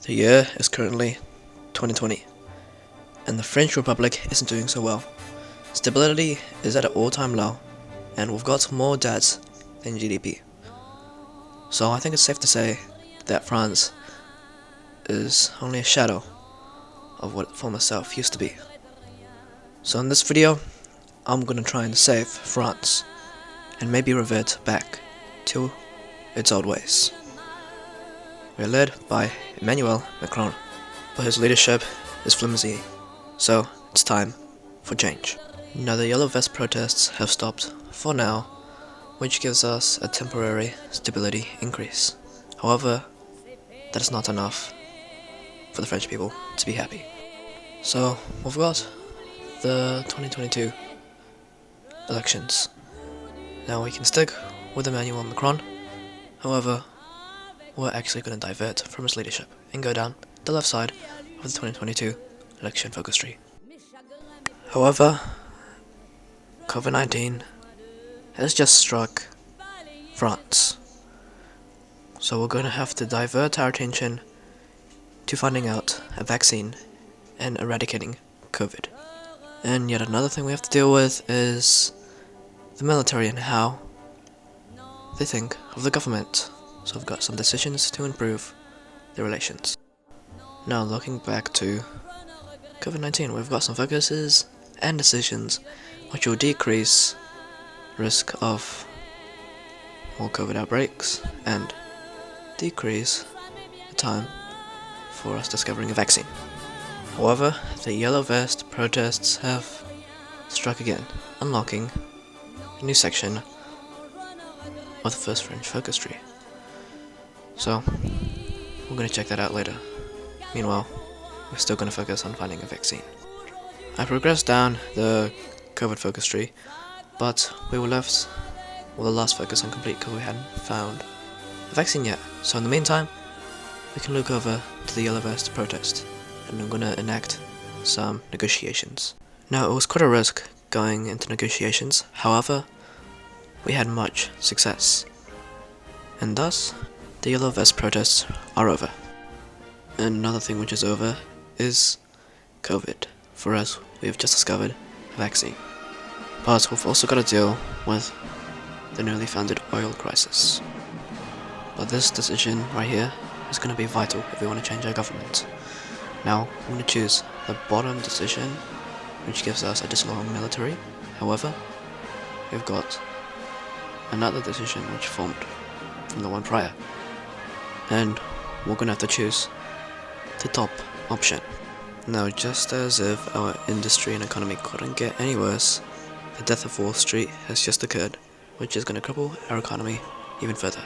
The year is currently 2020, and the French Republic isn't doing so well. Stability is at an all-time low, and we've got more debts than GDP. So I think it's safe to say that France is only a shadow of what former self used to be. So in this video, I'm gonna try and save France, and maybe revert back to its old ways. We are led by Emmanuel Macron, but his leadership is flimsy, so it's time for change. Now the Yellow Vest protests have stopped for now, which gives us a temporary stability increase. However, that is not enough for the French people to be happy. So we've got the 2022 elections. Now we can stick with Emmanuel Macron, however, we're actually going to divert from his leadership and go down the left side of the 2022 election focus tree. However, COVID-19 has just struck France, so we're going to have to divert our attention to finding out a vaccine and eradicating COVID. And yet another thing we have to deal with is the military and how they think of the government. So we've got some decisions to improve the relations. Now looking back to COVID-19, we've got some focuses and decisions which will decrease risk of more COVID outbreaks and decrease the time for us discovering a vaccine. However, the Yellow Vest protests have struck again, unlocking a new section of the first French focus tree. So, we're going to check that out later. Meanwhile, we're still going to focus on finding a vaccine. I progressed down the COVID focus tree, but we were left with the last focus incomplete because we hadn't found a vaccine yet. So in the meantime, we can look over to the Yellow Vest protest, and I'm going to enact some negotiations. Now, it was quite a risk going into negotiations, however, we had much success, and thus, the Yellow Vest protests are over. And another thing which is over is COVID. For us, we have just discovered a vaccine. But we've also got to deal with the newly founded oil crisis. But this decision right here is going to be vital if we want to change our government. Now, I'm going to choose the bottom decision, which gives us additional military. However, we've got another decision which formed from the one prior, and we're gonna have to choose the top option. Now, just as if our industry and economy couldn't get any worse, the death of Wall Street has just occurred, which is gonna cripple our economy even further.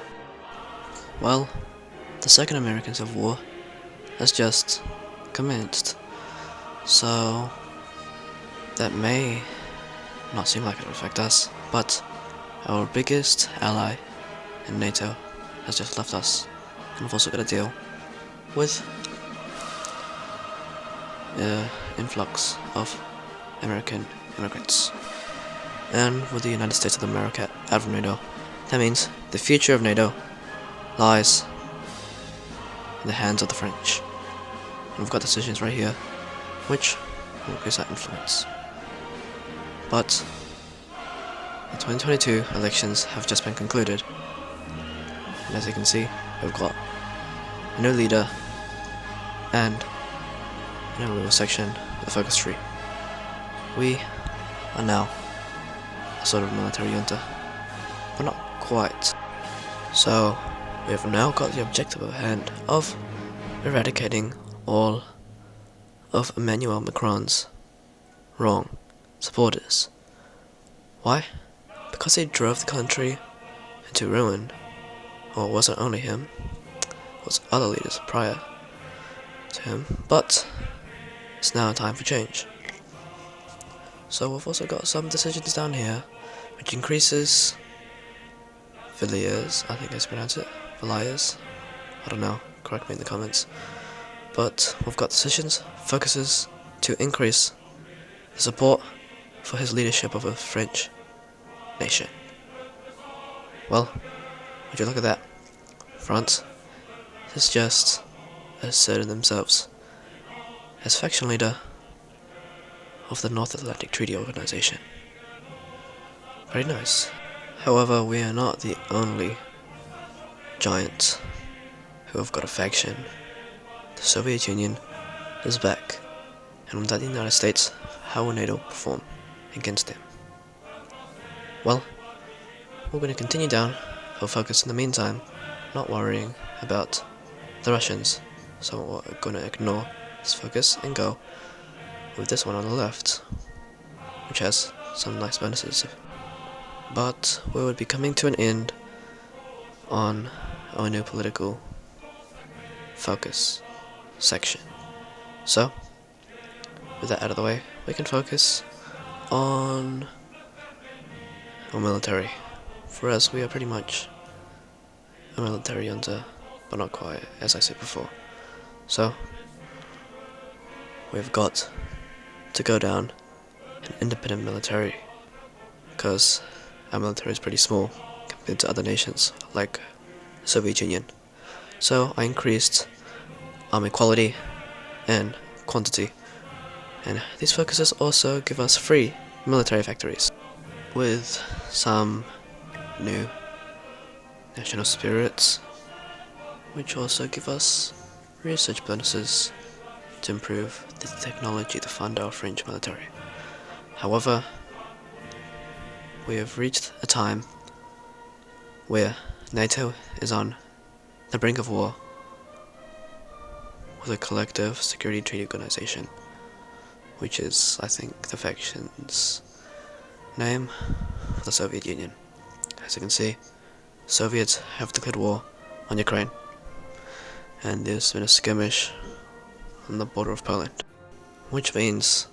Well, the Second American Civil War has just commenced, so that may not seem like it will affect us, but our biggest ally in NATO has just left us, and we've also got to deal with influx of American immigrants. And with the United States of America out of NATO, that means the future of NATO lies in the hands of the French. And we've got decisions right here which will increase that influence. But the 2022 elections have just been concluded, and as you can see, we've got a new leader and a new little section of the focus tree. We are now a sort of military junta, but not quite. So we have now got the objective at hand of eradicating all of Emmanuel Macron's wrong supporters. Why? Because he drove the country into ruin. Well, it wasn't only him, it was other leaders prior to him, but it's now time for change. So we've also got some decisions down here, which increases Villiers, I think I pronounce it, Villiers, I don't know, correct me in the comments. But we've got decisions, focuses to increase the support for his leadership of a French nation. Well, would you look at that? France is just asserted themselves as faction leader of the North Atlantic Treaty Organization. Very nice. However, we are not the only giants who have got a faction. The Soviet Union is back, and without the United States, how will NATO perform against them? Well, we're going to continue down our focus in the meantime, not worrying about the Russians, so we're going to ignore this focus and go with this one on the left, which has some nice bonuses. But we would be coming to an end on our new political focus section. So, with that out of the way, we can focus on our military. For us, we are pretty much a military junta, but not quite, as I said before. So, we've got to go down an independent military, because our military is pretty small compared to other nations like the Soviet Union. So I increased army quality and quantity, and these focuses also give us free military factories with some new national spirits, which also give us research bonuses to improve the technology to fund our French military. However, we have reached a time where NATO is on the brink of war with a collective security treaty organization, which is, I think, the faction's name for the Soviet Union. As you can see, Soviets have declared war on Ukraine, and there's been a skirmish on the border of Poland, which means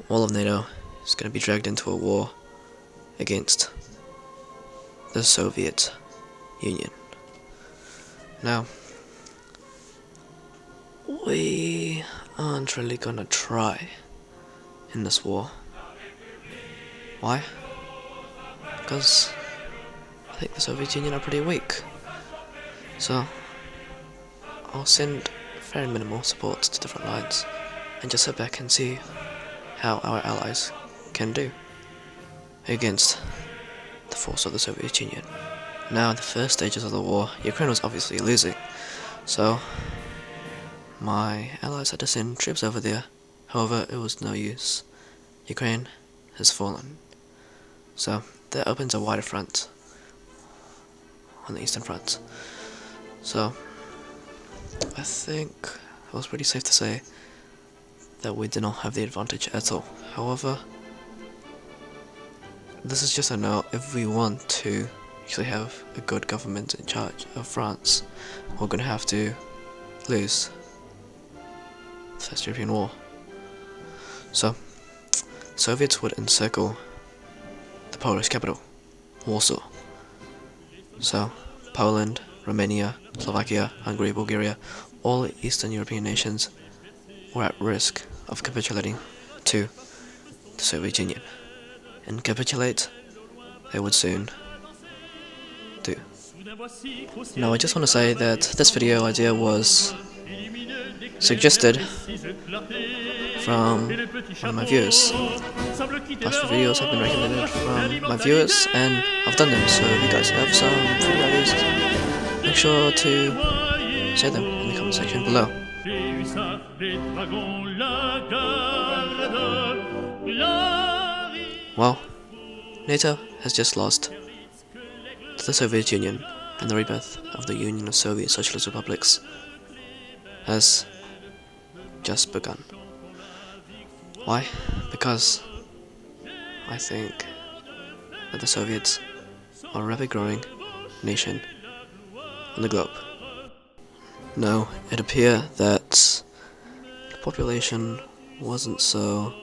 all of NATO is going to be dragged into a war against the Soviet Union. Now, we aren't really gonna try in this war. Why? Because I think the Soviet Union are pretty weak. So, I'll send very minimal support to different lines and just sit back and see how our allies can do against the force of the Soviet Union. Now, in the first stages of the war, Ukraine was obviously losing, so my allies had to send troops over there. However, it was no use. Ukraine has fallen. So that opens a wider front on the Eastern Front. So I think it was pretty safe to say that we did not have the advantage at all. However, this is just a note. If we want to actually have a good government in charge of France, we're going to have to lose the First European War. So, Soviets would encircle the Polish capital, Warsaw. So, Poland, Romania, Slovakia, Hungary, Bulgaria, all Eastern European nations were at risk of capitulating to the Soviet Union. And capitulate, they would soon do. Now, I just want to say that this video idea was suggested from one of my viewers. Past few videos have been recommended from my viewers, and I've done them. So if you guys have some video ideas, make sure to say them in the comment section below. Well, NATO has just lost to the Soviet Union, and the rebirth of the Union of Soviet Socialist Republics has just begun. Why? Because I think that the Soviets are a rapid growing nation on the globe. Now, it appeared that the population wasn't so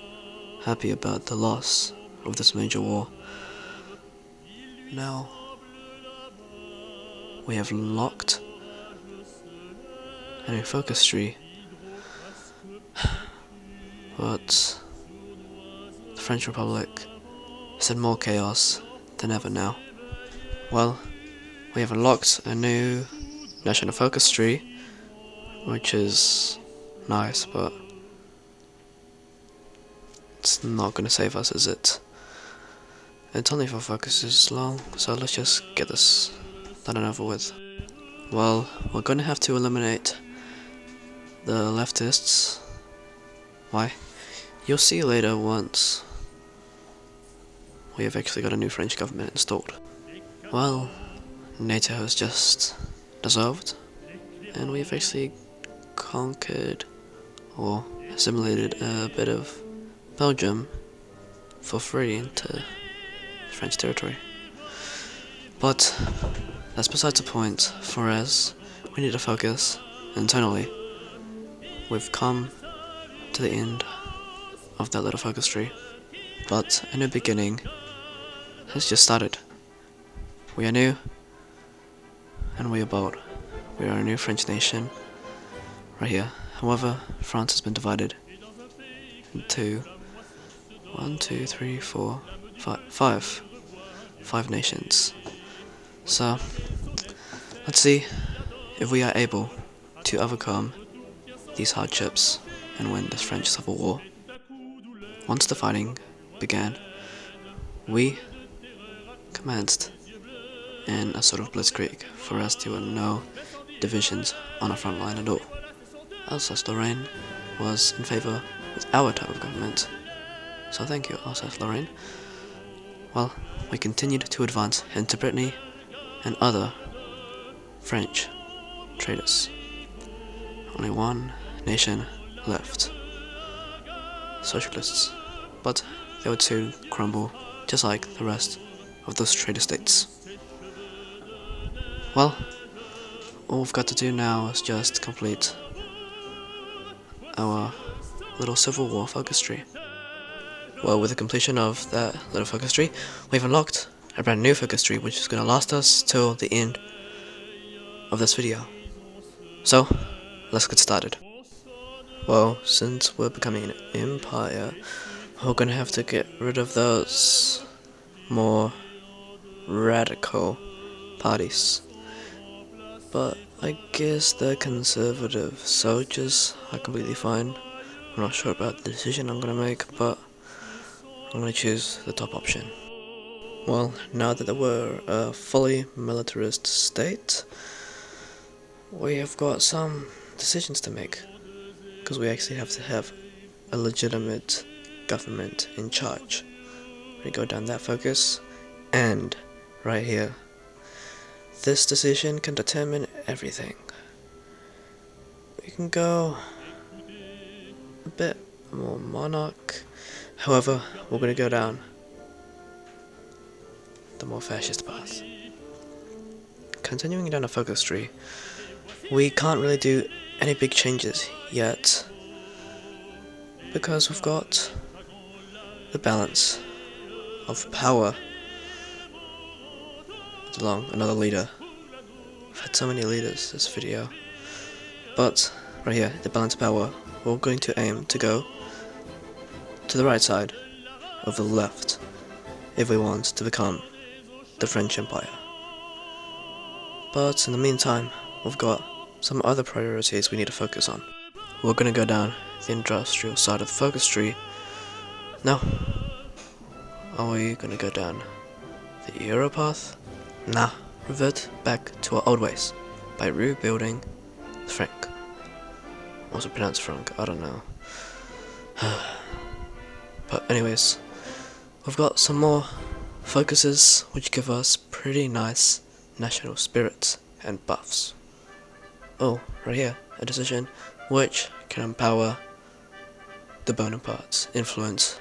happy about the loss of this major war. Now, we have locked a new focus tree, but the French Republic is in more chaos than ever now. Well, we have unlocked a new national focus tree, which is nice, but it's not gonna save us, is it? It's only 4 focuses long, so let's just get this done and over with. Well, we're gonna have to eliminate the leftists. Why? You'll see later once we have actually got a new French government installed. Well, NATO has just dissolved, and we've actually conquered or assimilated a bit of Belgium for free into French territory. But that's besides the point. For us, we need to focus internally. We've come to the end of that little focus tree, but a new beginning has just started. We are new, and we are bold. We are a new French nation, right here. However, France has been divided into 5 nations. So, let's see if we are able to overcome these hardships and win this French Civil War. Once the fighting began, we commenced in a sort of blitzkrieg. For us, there were no divisions on our front line at all. Alsace-Lorraine was in favor with our type of government, so thank you, Alsace-Lorraine. Well, we continued to advance into Brittany and other French traders. Only one nation left, socialists, but they would soon crumble just like the rest of those trader states. Well, all we've got to do now is just complete our little Civil War focus tree. Well, with the completion of that little focus tree, we've unlocked a brand new focus tree which is going to last us till the end of this video. So, let's get started. Well, since we're becoming an empire, we're going to have to get rid of those more radical parties. But I guess the conservative soldiers are completely fine. I'm not sure about the decision I'm going to make, but I'm going to choose the top option. Well, now that we're a fully militarist state, we have got some decisions to make, because we actually have to have a legitimate government in charge. We go down that focus, and right here, this decision can determine everything. We can go a bit more monarch, however, we're going to go down the more fascist path. Continuing down a focus tree, we can't really do any big changes yet, because we've got the balance of power along another leader. I've had so many leaders this video, but right here, the balance of power, we're going to aim to go to the right side of the left if we want to become the French Empire. But in the meantime, we've got some other priorities we need to focus on. We're going to go down the industrial side of the focus tree. Now, are we going to go down the Euro path? Nah, revert back to our old ways by rebuilding Frank. Also pronounced Frank, I don't know. But anyways, we've got some more focuses which give us pretty nice national spirit and buffs. Oh, right here, a decision which can empower the Bonaparte's influence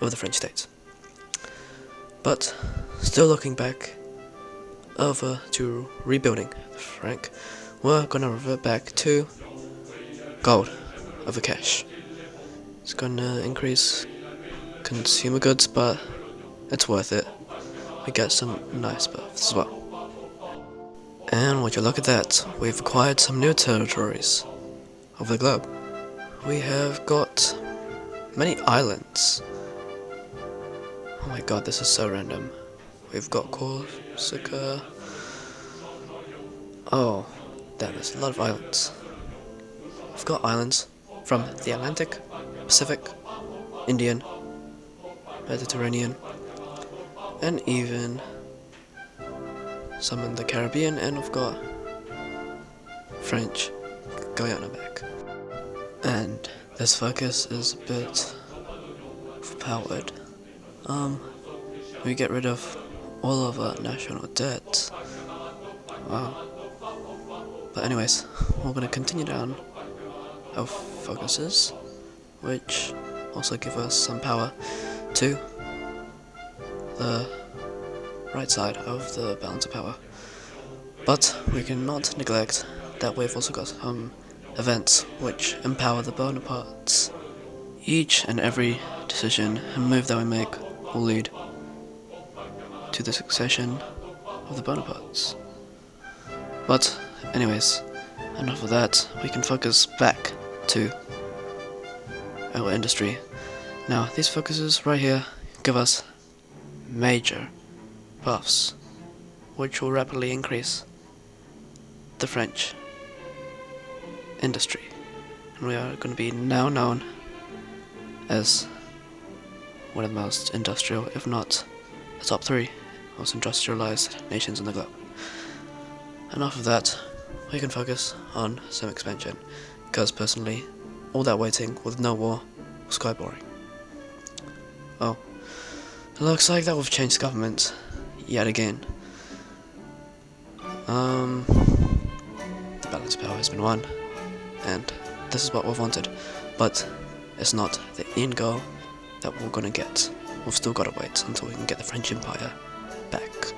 over the French state. But still looking back over to rebuilding the franc, we're gonna revert back to gold over cash. It's gonna increase consumer goods, but it's worth it. We get some nice buffs as well. And would you look at that, we've acquired some new territories over the globe. We have got many islands. Oh my god, this is so random. We've got Corsica. Oh, damn, there's a lot of islands. got islands from the Atlantic, Pacific, Indian, Mediterranean, and even some in the Caribbean, and we've got French Guyana back. And this focus is a bit overpowered. We get rid of all of our national debt. Wow. But anyways, we're gonna continue down our focuses, which also give us some power to the right side of the balance of power. But we cannot neglect that we've also got some events which empower the Bonapartes. Each and every decision and move that we make will lead to the succession of the Bonapartes. But anyways, enough of that, we can focus back to our industry. Now these focuses right here give us major buffs, which will rapidly increase the French industry, and we are going to be now known as one of the most industrial, if not the top 3 most industrialized nations in the globe. Enough of that, we can focus on some expansion, because personally, all that waiting with no war was quite boring. Oh, it looks like that we've changed government yet again. The balance of power has been won, and this is what we've wanted, but it's not the end goal that we're gonna get. We've still gotta wait until we can get the French Empire back.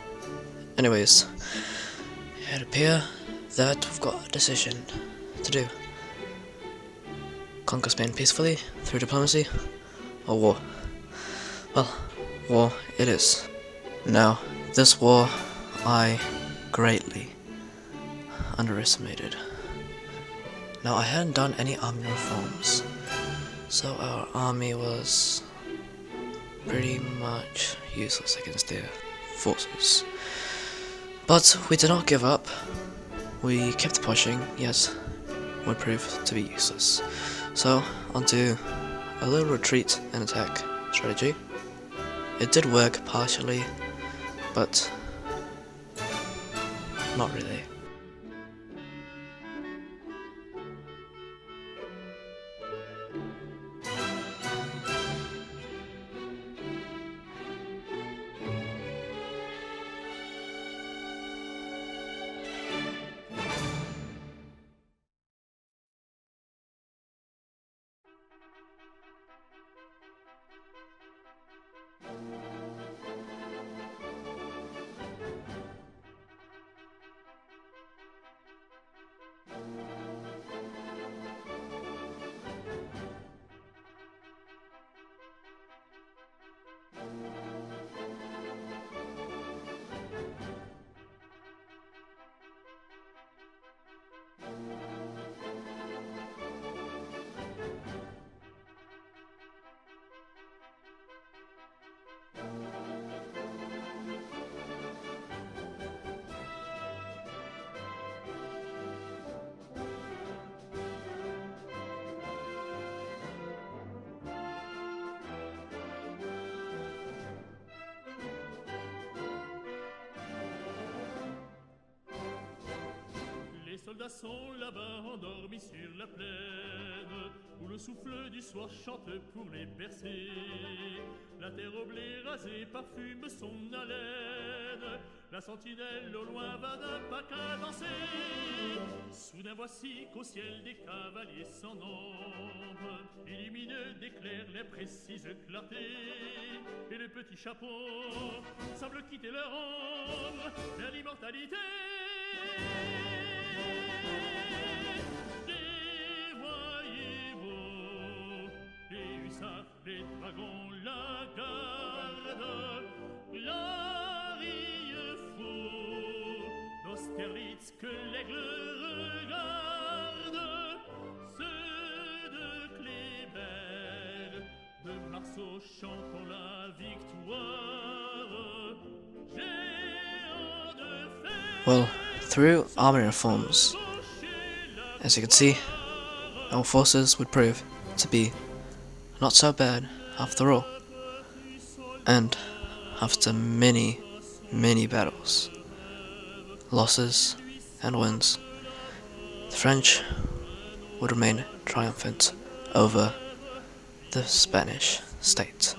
Anyways, it appears that we've got a decision to do. Conquer Spain peacefully through diplomacy, or war? Well, war it is. Now, this war I greatly underestimated. Now, I hadn't done any army reforms, so our army was pretty much useless against their forces. But we did not give up. We kept pushing, yet would prove to be useless. So, onto a little retreat and attack strategy. It did work partially, but not really. Les soldats sont là-bas endormis sur la plaine, où le souffle du soir chante pour les bercer. La terre au blé rasé parfume son haleine, la sentinelle au loin va d'un pas cadencé. Soudain voici qu'au ciel des cavaliers sans nombre illuminent d'éclairs les précises clartés, et les petits chapeaux semblent quitter leur ombre vers l'immortalité. Les voyez-vous, les hussards, les dragons, la garde, la rille fou d'Austerlitz que l'aigle regarde, ceux de Kléber, de Marceau chantons la victoire, géants de fer. Well, through army reforms, as you can see, our forces would prove to be not so bad after all. And after many, many battles, losses and wins, the French would remain triumphant over the Spanish state.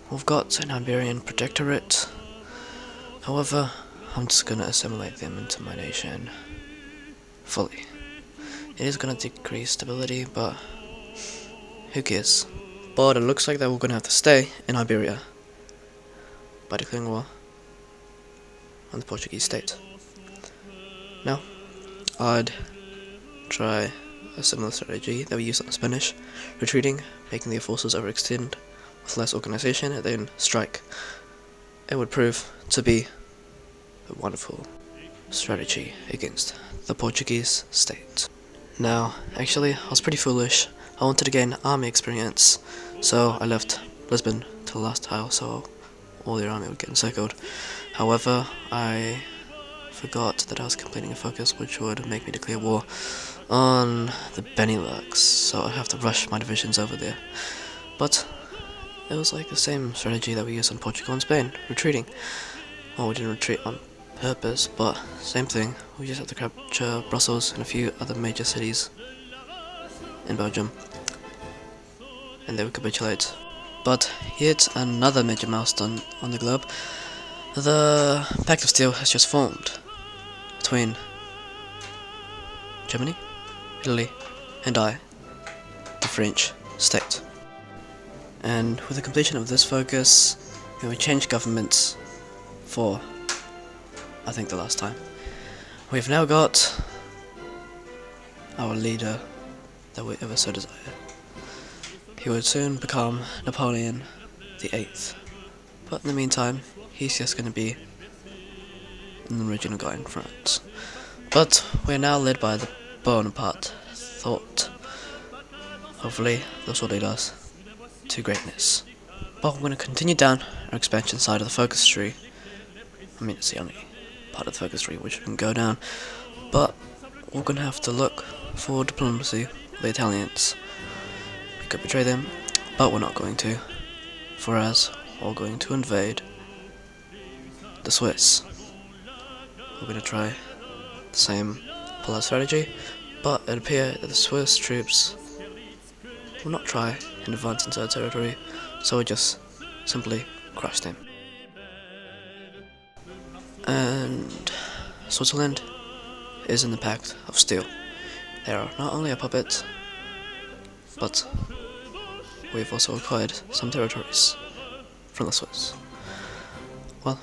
We've got an Iberian protectorate, however, I'm just gonna assimilate them into my nation fully. It is gonna decrease stability, but who cares? But it looks like that we're gonna have to stay in Iberia by declaring war on the Portuguese state. Now, I'd try a similar strategy that we used on the Spanish, retreating, making their forces overextend with less organization, and then strike. It would prove to be a wonderful strategy against the Portuguese state. Now, actually, I was pretty foolish. I wanted to gain army experience, so I left Lisbon to the last tile, so all their army would get encircled. However, I forgot that I was completing a focus which would make me declare war on the Benelux, so I'd have to rush my divisions over there. But it was like the same strategy that we used on Portugal and Spain, retreating. Well, we didn't retreat on purpose, but same thing. We just had to capture Brussels and a few other major cities in Belgium, and they would capitulate. But yet another major milestone on the globe. The Pact of Steel has just formed between Germany, Italy, and the French state. And with the completion of this focus, we will change governments for, I think, the last time. We've now got our leader that we ever so desire. He would soon become Napoleon the 8th, but in the meantime, he's just going to be an original guy in France. But we're now led by the Bonaparte thought. Hopefully, this will lead us to greatness. But we're going to continue down our expansion side of the focus tree. I mean, it's the only part of the focus tree which we can go down. But we're going to have to look for diplomacy with the Italians. We could betray them, but we're not going to. For as we're going to invade the Swiss. We're going to try the same pull-out strategy, but it appears that the Swiss troops will not try and advance into our territory, so we just simply crush them. And Switzerland is in the Pact of Steel. They are not only a puppet, but we've also acquired some territories from the Swiss. Well,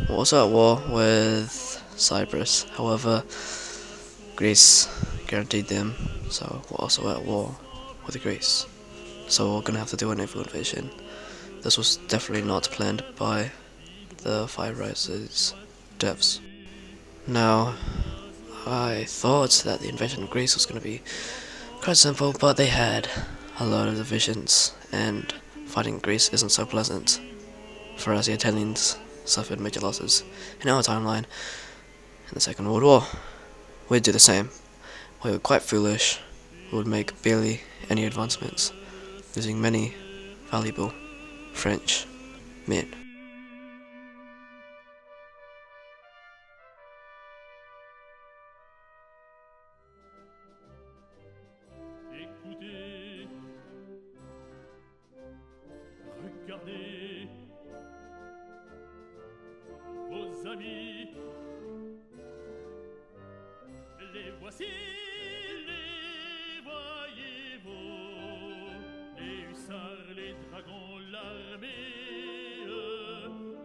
we're also at war with Cyprus, however, Greece guaranteed them, so we're also at war with Greece. So we're gonna have to do a naval invasion. This was definitely not planned by the Five Rises devs. Now, I thought that the invasion of Greece was gonna be quite simple, but they had a lot of divisions, and fighting Greece isn't so pleasant, for as the Italians suffered major losses in our timeline in the Second World War. We'd do the same. We were quite foolish. We would make barely any advancements, losing many valuable French men. Écoutez, regardez vos amis, les voici, les voyez-vous, les hussards, les dragons, l'armée,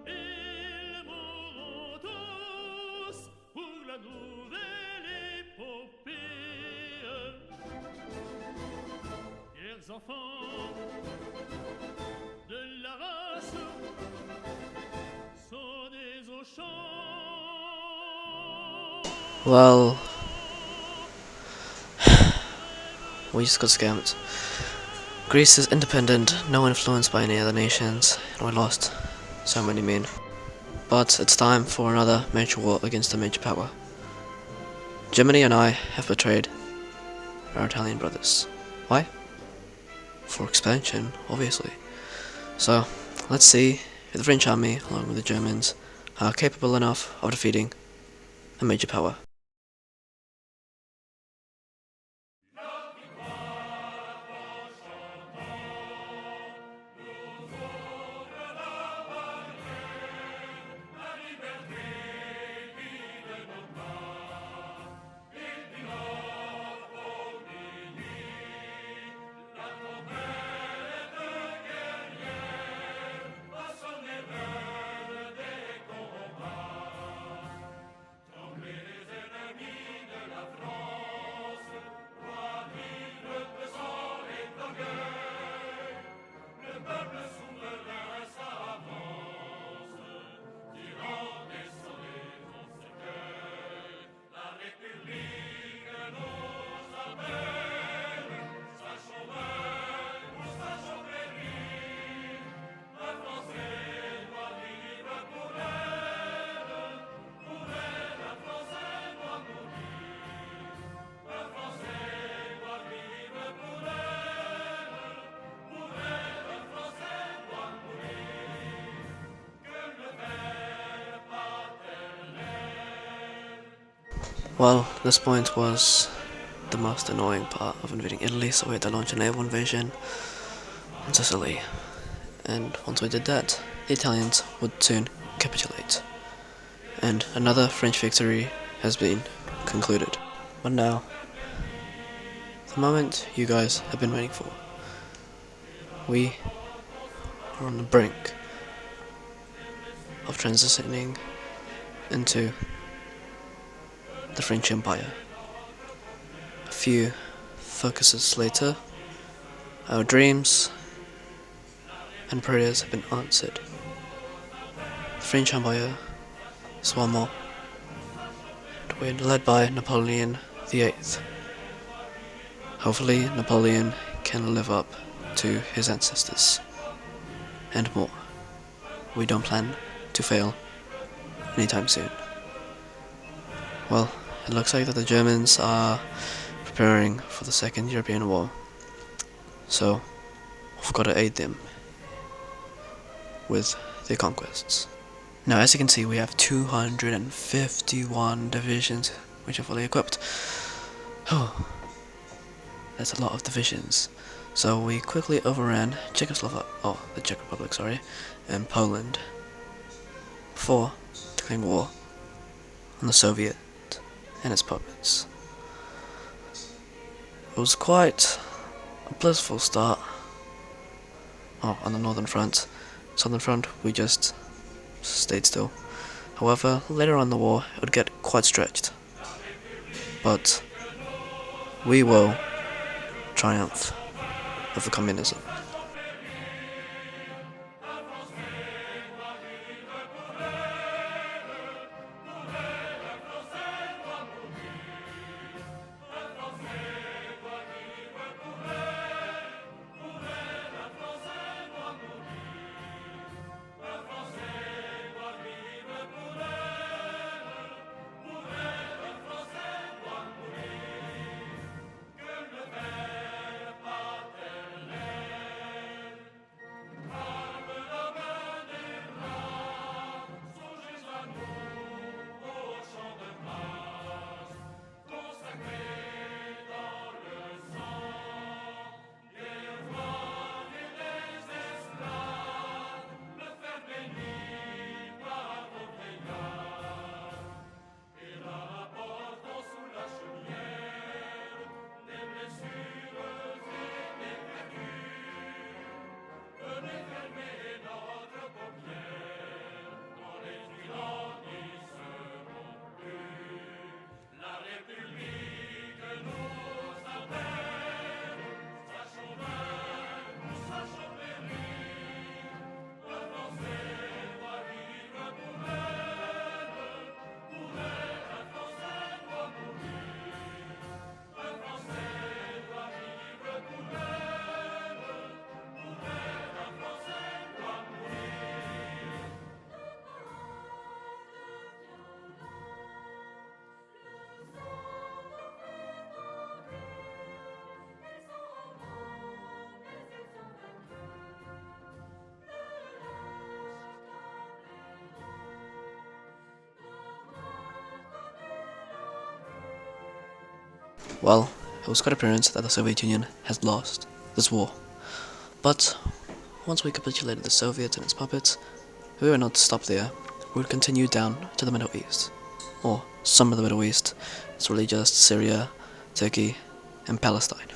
ils mourront tous pour la nouvelle épopée. Fiers enfants de la race, sonnez au chant. Well, we just got scammed. Greece is independent, no influenced by any other nations, and we lost so many men. But it's time for another major war against a major power. Germany and I have betrayed our Italian brothers. Why? For expansion, obviously. So, let's see if the French army, along with the Germans, are capable enough of defeating a major power. Well, this point was the most annoying part of invading Italy, so we had to launch a naval invasion on Sicily. And once we did that, the Italians would soon capitulate. And another French victory has been concluded. But now, the moment you guys have been waiting for. We are on the brink of transitioning into the French Empire. A few focuses later, our dreams and prayers have been answered. The French Empire is one more, and we're led by Napoleon VIII. Hopefully Napoleon can live up to his ancestors, and more. We don't plan to fail anytime soon. Well, it looks like that the Germans are preparing for the Second European War, so we've got to aid them with their conquests. Now, as you can see, we have 251 divisions which are fully equipped. Oh, that's a lot of divisions. So we quickly overran the Czech Republic, and Poland before declaring war on the Soviet and its puppets. It was quite a blissful start. On the northern front. Southern front, we just stayed still. However, later on in the war, it would get quite stretched. But we will triumph over communism. Well, it was quite apparent that the Soviet Union had lost this war. But once we capitulated the Soviets and its puppets, we would not stop there. We would continue down to the Middle East. Or some of the Middle East. It's really just Syria, Turkey, and Palestine.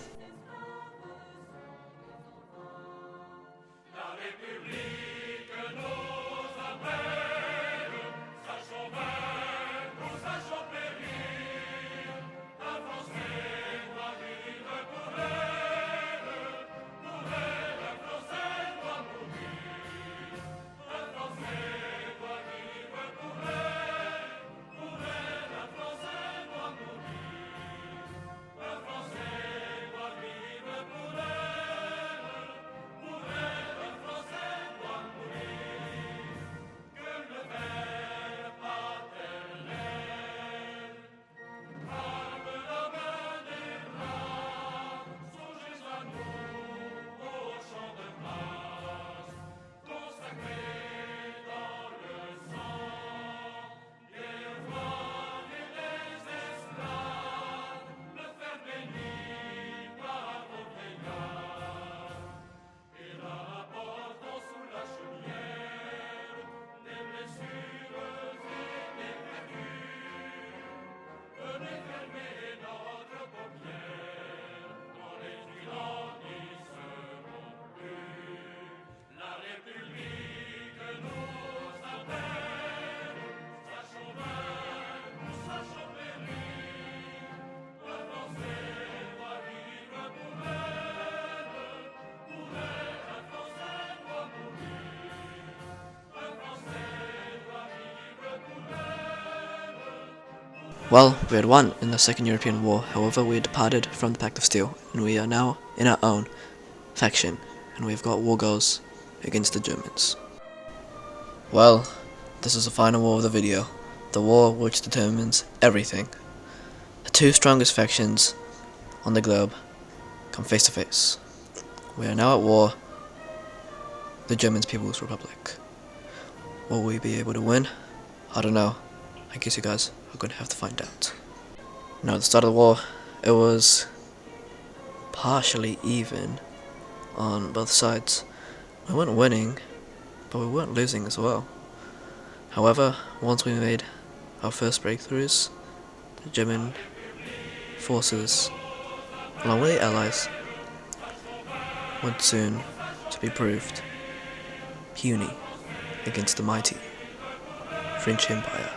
Well, we had won in the Second European War, however we had departed from the Pact of Steel, and we are now in our own faction, and we've got war goals against the Germans. Well, this is the final war of the video, the war which determines everything. The two strongest factions on the globe come face to face. We are now at war, the Germans People's Republic. Will we be able to win? I don't know. I guess you guys are going to have to find out. Now, at the start of the war, it was partially even on both sides. We weren't winning, but we weren't losing as well. However, once we made our first breakthroughs, the German forces, along with the Allies, would soon to be proved puny against the mighty French Empire.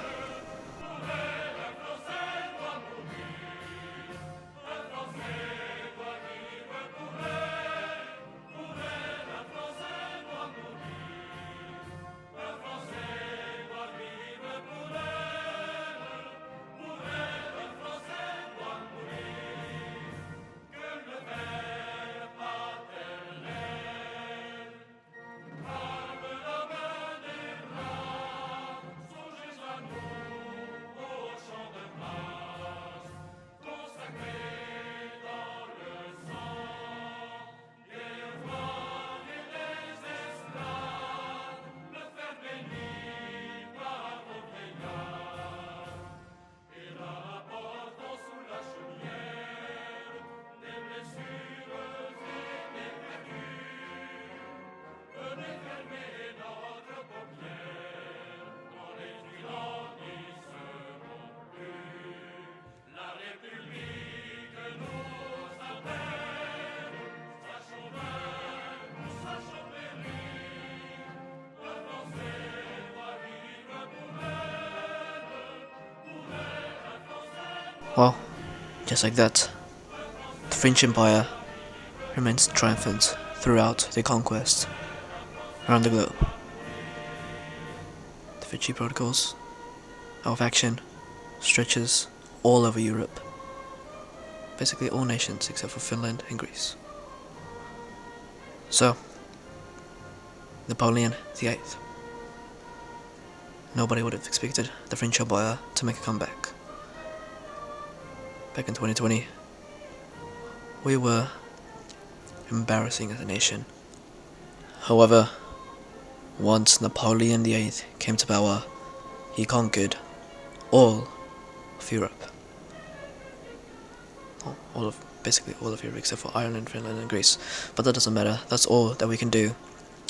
Well, just like that, the French Empire remains triumphant throughout the conquest around the globe. The Vichy Protocols, our faction, stretches all over Europe, basically all nations except for Finland and Greece. So, Napoleon VIII. Nobody would have expected the French Empire to make a comeback. Back in 2020, we were embarrassing as a nation. However, once Napoleon VIII came to power, he conquered all of Europe. basically all of Europe except for Ireland, Finland, and Greece. But that doesn't matter. That's all that we can do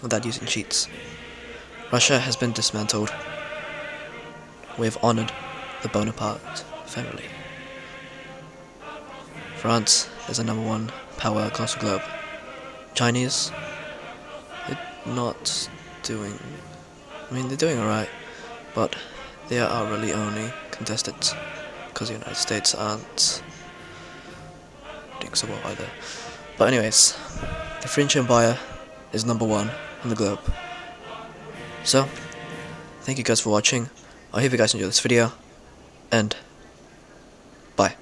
without using cheats. Russia has been dismantled. We have honored the Bonaparte family. France is the #1 power across the globe. Chinese, they're not doing. I mean, they're doing alright, but they are really only contested because the United States aren't doing so well either. But anyways, the French Empire is #1 on the globe. So, thank you guys for watching. I hope you guys enjoyed this video, and bye.